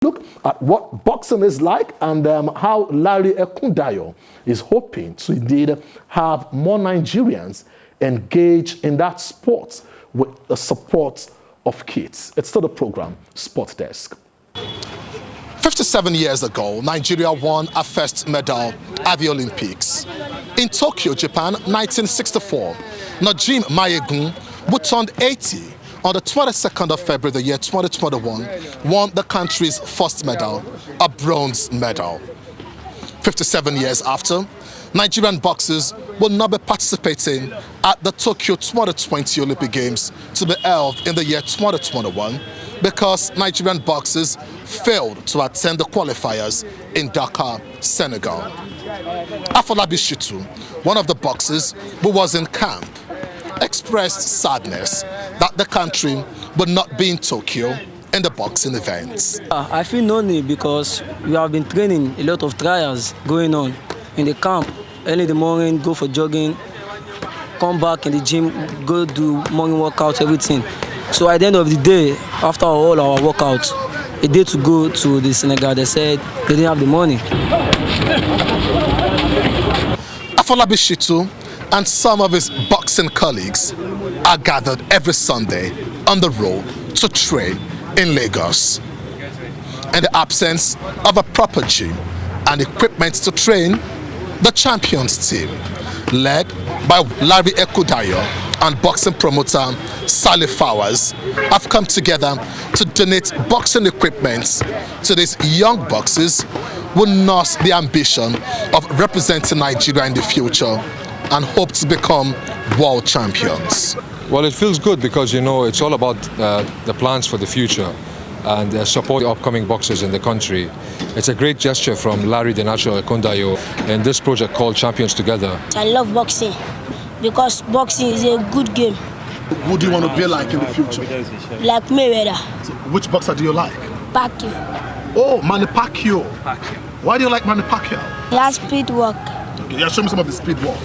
Look at what boxing is like and how Larry Ekundayo is hoping to indeed have more Nigerians engage in that sport with the support of kids. It's still the program, Sport Desk. 57 years ago, Nigeria won a first medal at the Olympics. In Tokyo, Japan, 1964, Najim Mayegun, who turned 80 on the 22nd of February, the year 2021, won the country's first medal, a bronze medal. 57 years after, Nigerian boxers will not be participating at the Tokyo 2020 Olympic Games to be held in the year 2021 because Nigerian boxers failed to attend the qualifiers in Dakar, Senegal. Afolabi Shitu, one of the boxers who was in camp, expressed sadness that the country would not be in Tokyo in the boxing events. I feel lonely because we have been training, a lot of trials going on in the camp. Early in the morning, go for jogging, come back in the gym, go do morning workout, everything. So at the end of the day, after all our workouts, a day to go to the Senegal, they said they didn't have the money. Afolabi Shitu and some of his boxing colleagues are gathered every Sunday on the road to train in Lagos. In the absence of a proper gym and equipment to train, the champions team, led by Larry Ekundayo and boxing promoter Sally Flowers, have come together to donate boxing equipment to these young boxers who nurse the ambition of representing Nigeria in the future and hope to become world champions. Well, it feels good because, you know, it's all about the plans for the future and support the upcoming boxers in the country. It's a great gesture from Larry the Natural Ekundayo in this project called Champions Together. I love boxing because boxing is a good game. Who do you want to be like in the future? Like Mayweather. So which boxer do you like? Pacquiao. Oh, Manny Pacquiao. Why do you like Manny Pacquiao? He has speed work. Okay, yeah, show me some of the speed work.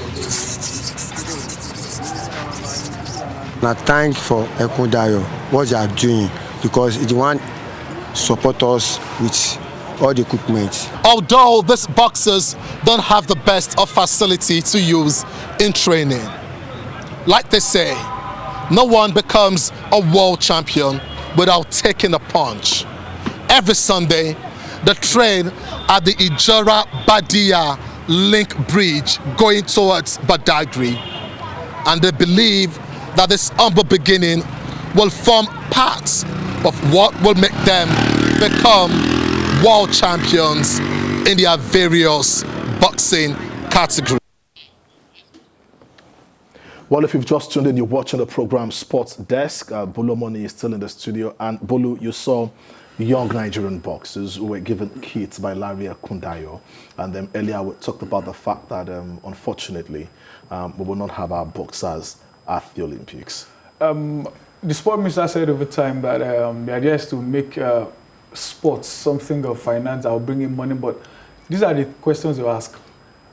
I thank for Ekundayo what they are doing because it want support us with all the equipment. Although these boxers don't have the best of facility to use in training, like they say, no one becomes a world champion without taking a punch. Every Sunday, they train at the Ijora-Badia Link Bridge going towards Badagry, and they believe that this humble beginning will form part of what will make them become world champions in their various boxing categories. Well, if you've just tuned in, you're watching the program Sports Desk. Bolu Money is still in the studio. And Bolu, you saw young Nigerian boxers who were given kits by Larry Ekundayo. And then earlier we talked about the fact that, unfortunately, we will not have our boxers at the Olympics. The sport minister said over time that the idea is to make sports something of finance that will bring in money. But these are the questions you ask.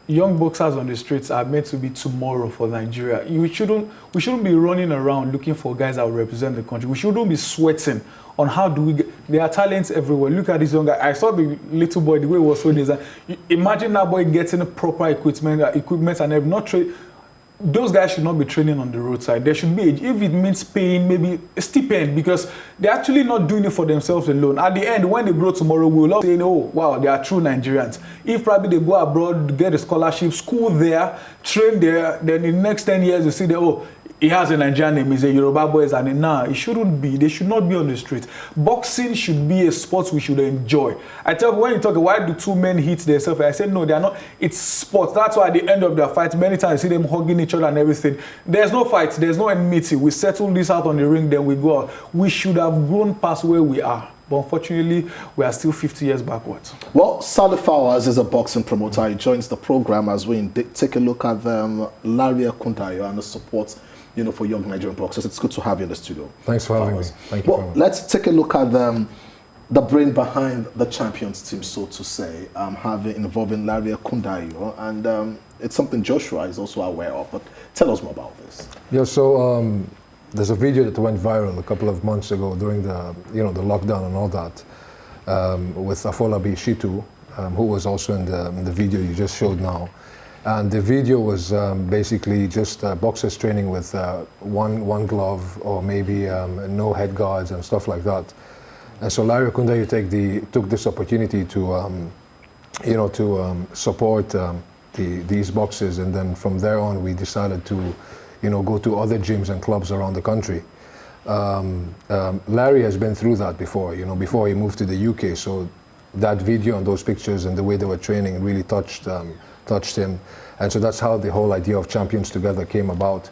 Young boxers on the streets are meant to be tomorrow for Nigeria. We shouldn't be running around looking for guys that will represent the country. We shouldn't be sweating on how do we get. There are talents everywhere. Look at this young guy. I saw the little boy, the way he was so designed. Imagine that boy getting proper equipment and not trade. Those guys should not be training on the roadside. There should be, if it means paying maybe a stipend, because they're actually not doing it for themselves alone. At the end, when they grow tomorrow, we'll all say, oh, wow, they are true Nigerians. If probably they go abroad, get a scholarship, school there, train there, then in the next 10 years, you see that, oh, he has a Nigerian name, he's a Yoruba boy, and nah, it shouldn't be. They should not be on the street. Boxing should be a sport we should enjoy. I tell you, when you talk, why do two men hit themselves? I said, no, they are not. It's sports. That's why at the end of their fight, many times you see them hugging each other and everything. There's no fight. There's no enmity. We settle this out on the ring, then we go out. We should have grown past where we are. But unfortunately, we are still 50 years backwards. Well, Sally Flowers is a boxing promoter. He joins the program as we take a look at Larry Ekundayo and the support, you know, for young Nigerian boxers. It's good to have you in the studio. Thanks for having me. Thank you. Well, let's take a look at the brain behind the champions team, so to say, involving Larry Ekundayo, and it's something Joshua is also aware of. But tell us more about this. Yeah, so there's a video that went viral a couple of months ago during the, the lockdown and all that. with Afolabi Shitu, who was also in the video you just showed now. And the video was basically just boxers training with one glove or maybe no head guards and stuff like that. And so Larry Ekundayo took this opportunity to, support these boxers, and then from there on we decided to, go to other gyms and clubs around the country. Larry has been through that before, before he moved to the UK. So that video and those pictures and the way they were training really touched him. And so that's how the whole idea of Champions Together came about,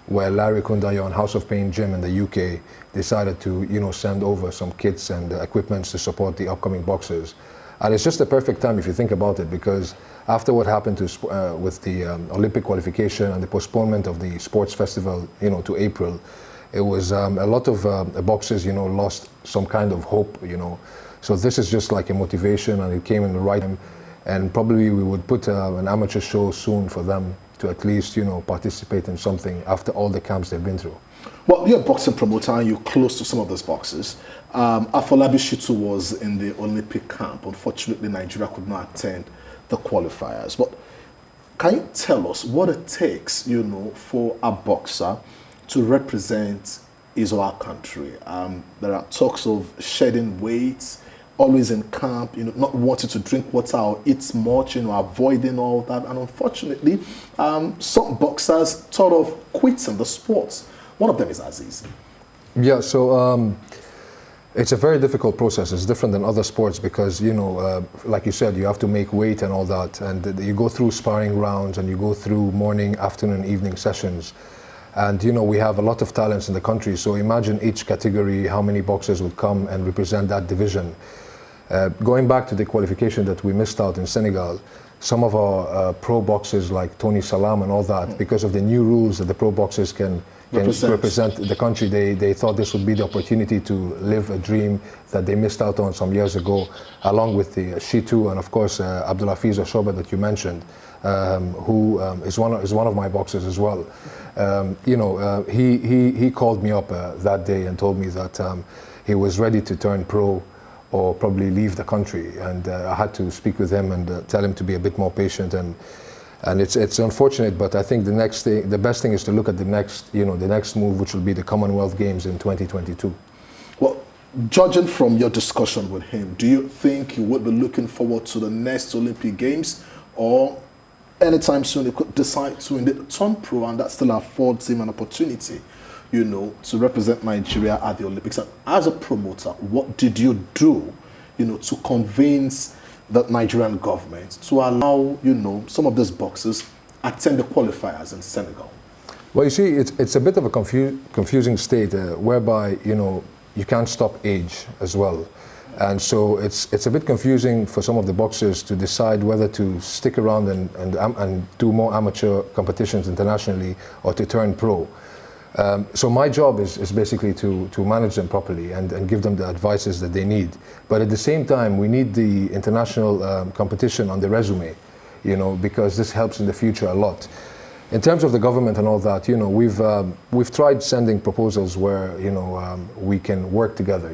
where Larry Ekundayo and House of Pain Gym in the UK decided to, send over some kits and equipments to support the upcoming boxers. And it's just a perfect time if you think about it, because after what happened with the Olympic qualification and the postponement of the sports festival, to April, it was a lot of boxers, lost some kind of hope, So this is just like a motivation, and it came in the right time. And probably we would put an amateur show soon for them to at least, participate in something after all the camps they've been through. Well, you're a boxing promoter and you're close to some of those boxers. Afolabi Shitu was in the Olympic camp. Unfortunately, Nigeria could not attend the qualifiers. But can you tell us what it takes, for a boxer to represent his or her country? There are talks of shedding weight, always in camp, not wanting to drink water or eat much, avoiding all that. And unfortunately, some boxers thought of quitting the sports. One of them is Aziz. Yeah, so it's a very difficult process. It's different than other sports because, like you said, you have to make weight and all that. And you go through sparring rounds and you go through morning, afternoon, evening sessions. And, we have a lot of talents in the country. So imagine each category, how many boxers would come and represent that division. Going back to the qualification that we missed out in Senegal, some of our pro boxers like Tony Salam and all that, because of the new rules that the pro boxers can represent the country, they thought this would be the opportunity to live a dream that they missed out on some years ago, along with the Shitu and of course Abdulafiz Oshoba that you mentioned, who is one of my boxers as well. He called me up that day and told me that he was ready to turn pro or probably leave the country, and I had to speak with him and tell him to be a bit more patient, and it's unfortunate, but I think the best thing is to look at the next move, which will be the Commonwealth Games in 2022. Well, judging from your discussion with him, do you think he would be looking forward to the next Olympic Games, or anytime soon he could decide to indeed turn pro, and that still affords him an opportunity, to represent Nigeria at the Olympics? And as a promoter, what did you do, to convince the Nigerian government to allow, some of these boxers attend the qualifiers in Senegal? Well, you see, it's a bit of a confusing state whereby, you can't stop age as well. And so it's a bit confusing for some of the boxers to decide whether to stick around and do more amateur competitions internationally or to turn pro. So my job is basically to manage them properly and give them the advices that they need. But at the same time, we need the international competition on the resume, because this helps in the future a lot. In terms of the government and all that, we've tried sending proposals where we can work together.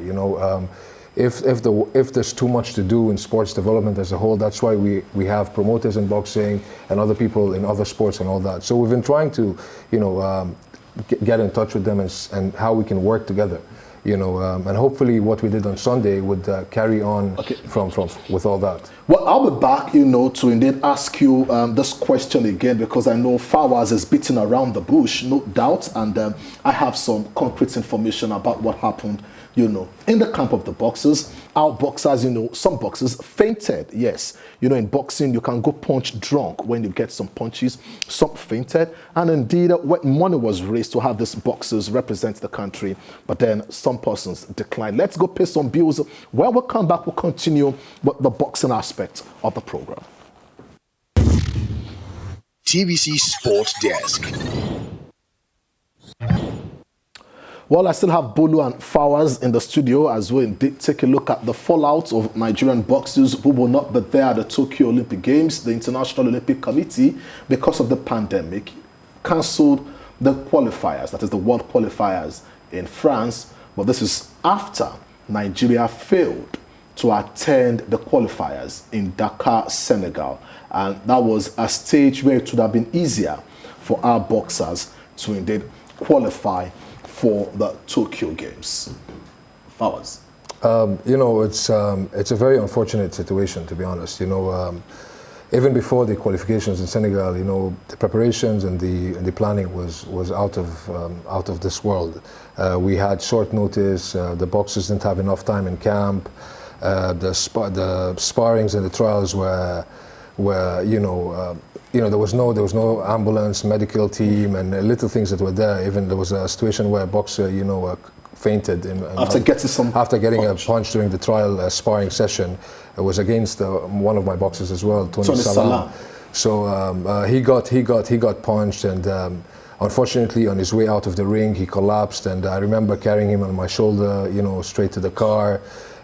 If there's too much to do in sports development as a whole, that's why we have promoters in boxing and other people in other sports and all that. So we've been trying to get in touch with them and how we can work together, and hopefully what we did on Sunday would carry on from with all that. Well, I'll be back, to indeed ask you this question again, because I know Fawaz is beating around the bush, no doubt, and I have some concrete information about what happened, in the camp of the boxers. Our boxers, some boxers fainted. Yes, in boxing, you can go punch drunk when you get some punches. Some fainted, and indeed, when money was raised to have these boxers represent the country, but then some persons declined. Let's go pay some bills. When we come back, we'll continue with the boxing aspect of the program. TVC Sports Desk. Well, I still have Bolu and Fawaz in the studio as we indeed take a look at the fallout of Nigerian boxers who will not be there at the Tokyo Olympic Games. The International Olympic Committee, because of the pandemic, cancelled the qualifiers, that is the world qualifiers in France. But this is after Nigeria failed to attend the qualifiers in Dakar, Senegal. And that was a stage where it would have been easier for our boxers to indeed qualify for the Tokyo Games. Fawaz. You know, it's a very unfortunate situation, to be honest. You know, even before the qualifications in Senegal, you know, the preparations and the planning was out of this world. We had short notice. The boxers didn't have enough time in camp. The sparrings and the trials were there was no ambulance, medical team, and little things that were there. Even there was a situation where a boxer, fainted after getting a punch during the trial sparring session. It was against one of my boxers as well, Tony Salam. So he got punched, and unfortunately, on his way out of the ring, he collapsed. And I remember carrying him on my shoulder, straight to the car,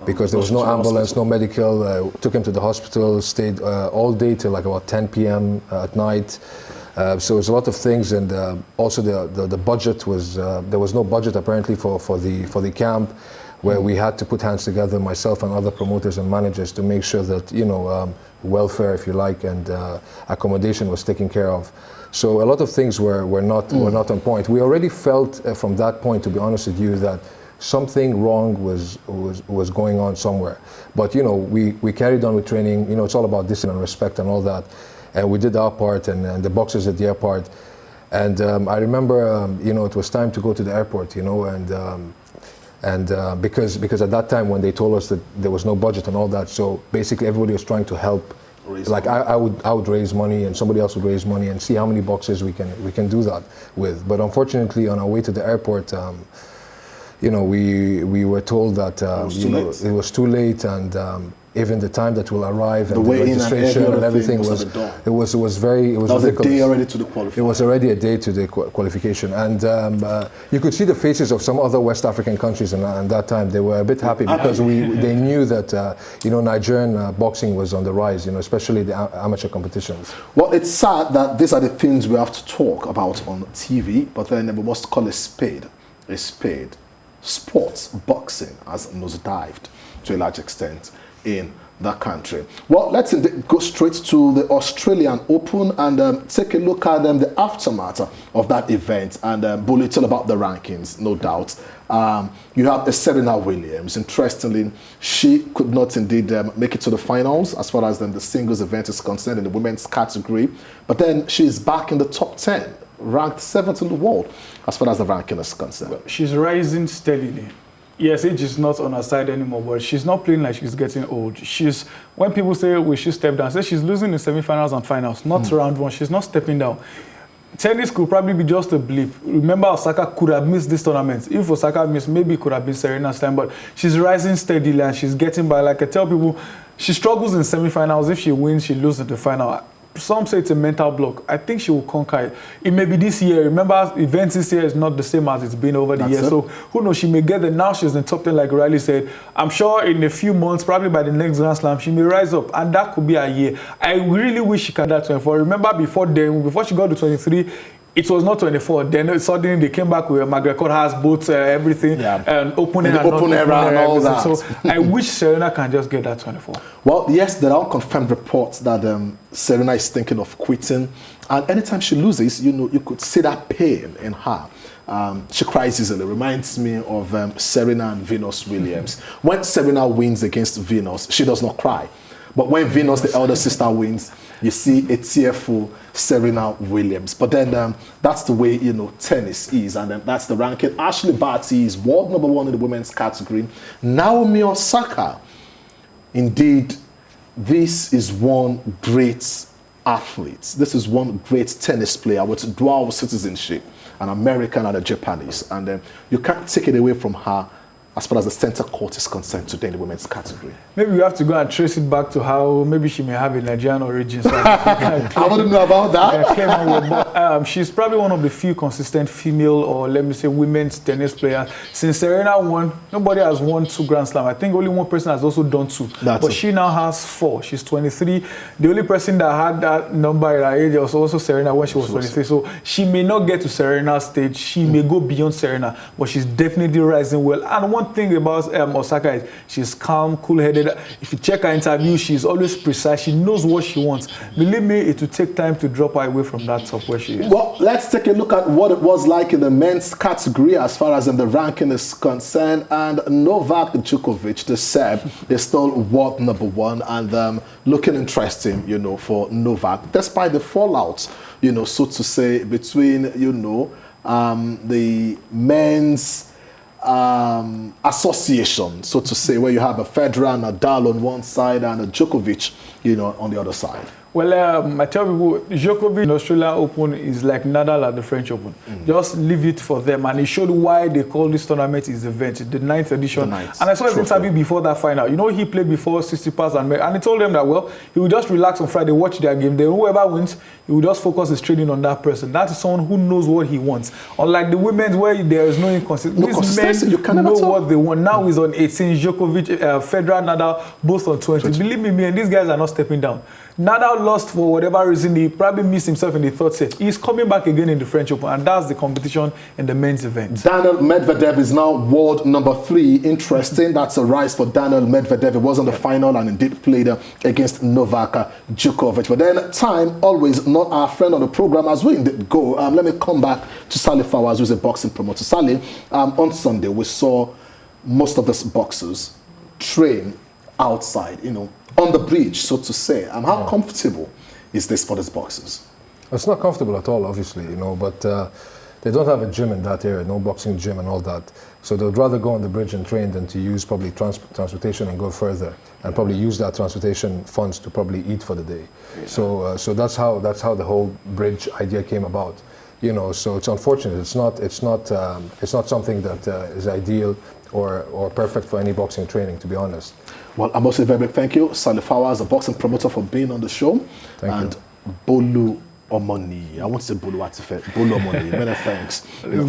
because there was no ambulance, no medical. Took him to the hospital, stayed all day till like about 10 p.m. At night. So it was a lot of things, and also the budget was there was no budget apparently for the camp, where we had to put hands together, myself and other promoters and managers, to make sure that welfare, if you like, and accommodation was taken care of. So a lot of things were not on point. We already felt from that point, to be honest with you, that something wrong was going on somewhere. But we carried on with training. It's all about discipline and respect and all that. And we did our part, and the boxers did their part. And I remember, it was time to go to the airport, and because at that time when they told us that there was no budget and all that, so basically everybody was trying to help. I would raise money, and somebody else would raise money, and see how many boxers we can do that with. But unfortunately, on our way to the airport, we were told that it was too late, and even the time that will arrive and the registration and everything was a day already to the qualification. It was already a day to the qualification, and you could see the faces of some other West African countries, and that time they were a bit happy because they knew that Nigerian boxing was on the rise, especially the amateur competitions. Well, it's sad that these are the things we have to talk about on TV, but then we must call a spade a spade. Sports, boxing has nosedived to a large extent in that country. Well, let's go straight to the Australian Open and take a look at the aftermath of that event and bully all about the rankings, no doubt. You have Serena Williams. Interestingly, she could not indeed make it to the finals as far as the singles event is concerned in the women's category, but then she's back in the top 10, ranked 7th in the world as far as the ranking is concerned. Well, she's rising steadily. Yes, age is not on her side anymore, but she's not playing like she's getting old. When people say we should step down, say she's losing in semi-finals and finals, not round one. She's not stepping down. Tennis could probably be just a blip. Remember, Osaka could have missed this tournament. If Osaka missed, maybe it could have been Serena's time, but she's rising steadily and she's getting by. Like I tell people, she struggles in semi-finals. If she wins, she loses the final. Some say it's a mental block. I think she will conquer it. It may be this year. Remember, events this year is not the same as it's been over the years. So who knows, she may get there. Now she's in top 10, like Riley said. I'm sure in a few months, probably by the next Grand Slam, she may rise up. And that could be a year. I really wish she could that 24. Remember before she got to 23, it was not 24. Then suddenly they came back with McGregor has both everything and open era and all that. So I wish Serena can just get that 24. Well, yes, there are confirmed reports that Serena is thinking of quitting, and anytime she loses, you could see that pain in her. She cries easily. Reminds me of Serena and Venus Williams. When Serena wins against Venus, she does not cry. But when Venus, the elder sister, wins, you see a tearful Serena Williams. But then that's the way, tennis is. And that's the ranking. Ashley Barty is world number 1 in the women's category. Naomi Osaka. Indeed, this is one great athlete. This is one great tennis player with dual citizenship, an American and a Japanese. And you can't take it away from her as far as the center court is concerned today in the women's category. Maybe we have to go and trace it back to how maybe she may have a Nigerian origin. So I wouldn't know about that. She's probably one of the few consistent female, or let me say women's tennis players. Since Serena won, nobody has won 2 Grand Slam. I think only one person has also done 2. But she now has 4. She's 23. The only person that had that number at her age was also Serena when she was 23. So she may not get to Serena's stage. She may go beyond Serena, but she's definitely rising well. And one one thing about Osaka is she's calm, cool-headed. If you check her interview, she's always precise. She knows what she wants. Believe me, it will take time to drop her away from that top where she is. Well, let's take a look at what it was like in the men's category as far as in the ranking is concerned. And Novak Djokovic, the Serb, is still world number one and looking interesting, you know, for Novak, despite the fallout, you know, so to say, between, you know, the men's association, so to say, where you have a Federer and Nadal on one side and a Djokovic, you know, on the other side. Well, I tell people, Djokovic in Australia Open is like Nadal at the French Open. Just leave it for them. And he showed why they call this tournament his event, the 9th edition. And I saw his interview before that final. You know, he played before 60 pass and he told them that, well, he will just relax on Friday, watch their game. Then whoever wins, he will just focus his training on that person. That is someone who knows what he wants. Unlike the women's where there is no inconsistency. These men know what they want. Now he's on 18, Djokovic, Federer, Nadal, both on 20. Believe me, and these guys are not stepping down. Nadal lost for whatever reason. He probably missed himself in the third set. He's coming back again in the French Open, and that's the competition in the men's event. Daniel Medvedev is now world number 3. Interesting. That's a rise for Daniel Medvedev. He was in the final and indeed played against Novak Djokovic. But then time, always not our friend on the program as we indeed go. Let me come back to Sally Fowers, who's a boxing promoter. Sally, on Sunday, we saw most of these boxers train outside, you know, on the bridge, so to say. How comfortable is this for these boxers? It's not comfortable at all, obviously, you know, but they don't have a gym in that area, no boxing gym and all that. So they'd rather go on the bridge and train than to use probably transportation and go further and probably use that transportation funds to probably eat for the day. Yeah. So that's how the whole bridge idea came about. You know, so it's unfortunate. It's not something that is ideal or perfect for any boxing training, to be honest. Well, I must say a very big thank you, Sally Fowers, a boxing promoter, for being on the show. Thank you. Bolu Omoni. I want to say Bolu Atife. Bolu Omoni. Many thanks.